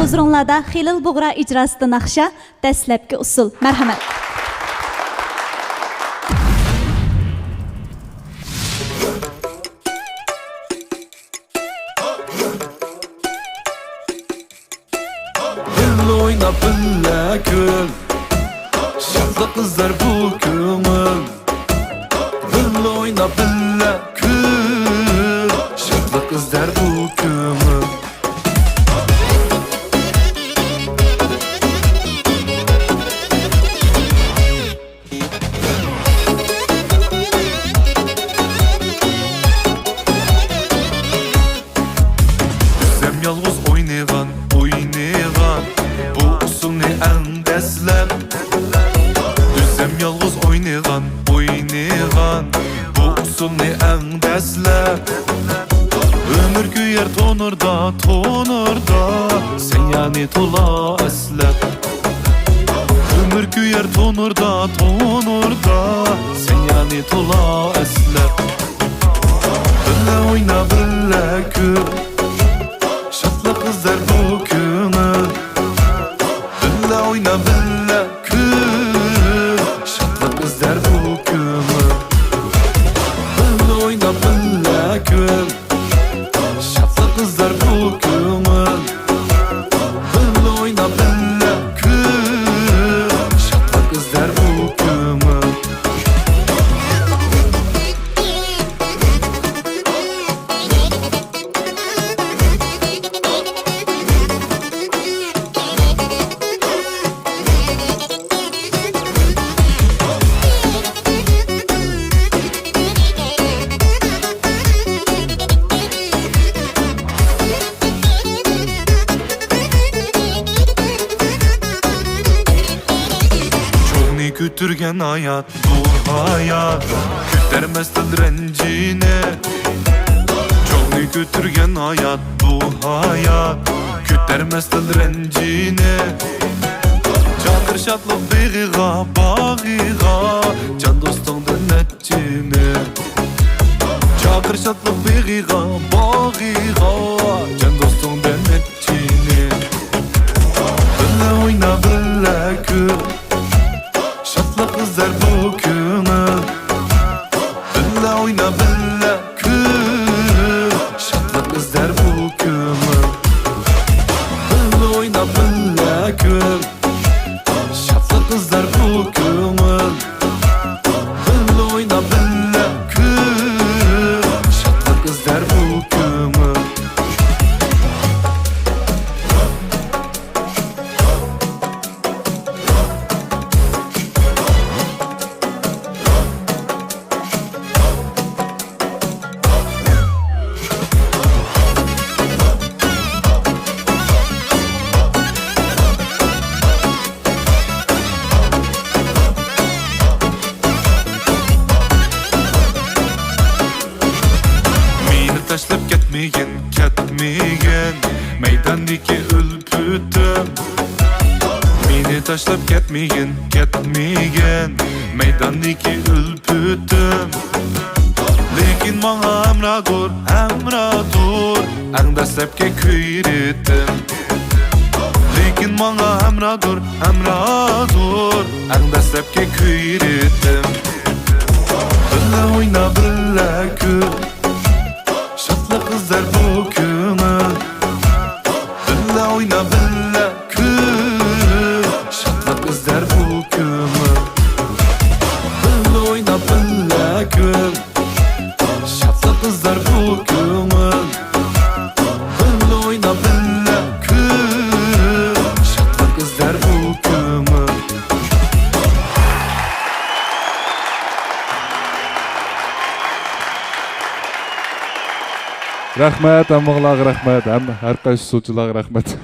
Huzurunlarda Xilil Buğra icrasida naqsha, dastlabki usul. Marhamat. Billa oyna billa gül, şadlı kızlar bu köngül. Billa oyna billa gül, şadlı kızlar bu köngül. Sen yalnız oynayan, bu usulni andaslab. Özüm yalnız oynayan, bu usulni andaslab. Ömür güyer tonurda, sen yani tola aslab. Ömür güyer tonurda, sen yani tola aslab. Billa oyna billa gül, şadlı kızlar bu köngül. Billa oyna billa gül, şadlı kızlar bu köngül. Billa oyna billa gül, şadlı kızlar bu köngül. Billa oyna billa gül, şadlı kızlar bu köngül. Kütürgen hayat bu hayat, kütermezsin rencine. Çoğunu kütürgen hayat bu hayat, kütermezsin rencine. Çakır şatlık bağığa, can dostundan etçine. Çakır şatlık bağığa, can dostundan etçine. Billa oyna billa gül, şadlı kızlar bu köngül. Billa oyna billa gül, şadlı kızlar bu köngül. Billa oyna billa gül, şadlı kızlar bu köngül. Billa oyna billa gül, şadlı kızlar bu köngül. Taşlap ketmeyen, meydandaki ülpütüm. Meni taşlap ketmeyen, meydandaki ülpütüm. Lekin bana emra dur, аңдасапке kuyrettim. Lekin bana emra dur, аңдасапке kuyrettim. Billa oyna billa gül, şadlı kızlar bu köngül. Billa oyna billa gül, şadlı kızlar bu köngül. Billa oyna billa gül, şadlı kızlar bu köngül. Billa oyna billa gül, şadlı kızlar bu köngül. Rahmet, ammalarga rahmet, her qaysi suçularga rahmet.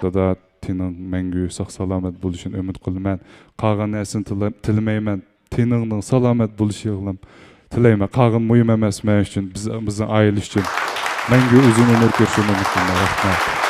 Dada tening мәңгі saq salamet bo'lishini umid qilaman. Qolgan narsani tilamayman. Teningning salomat bo'lishini tilayman. Qolgan muhim emas men uchun, bizning oila uchun. Мәңгі uzun umr ko'rishini umid qilaman. Rahmat.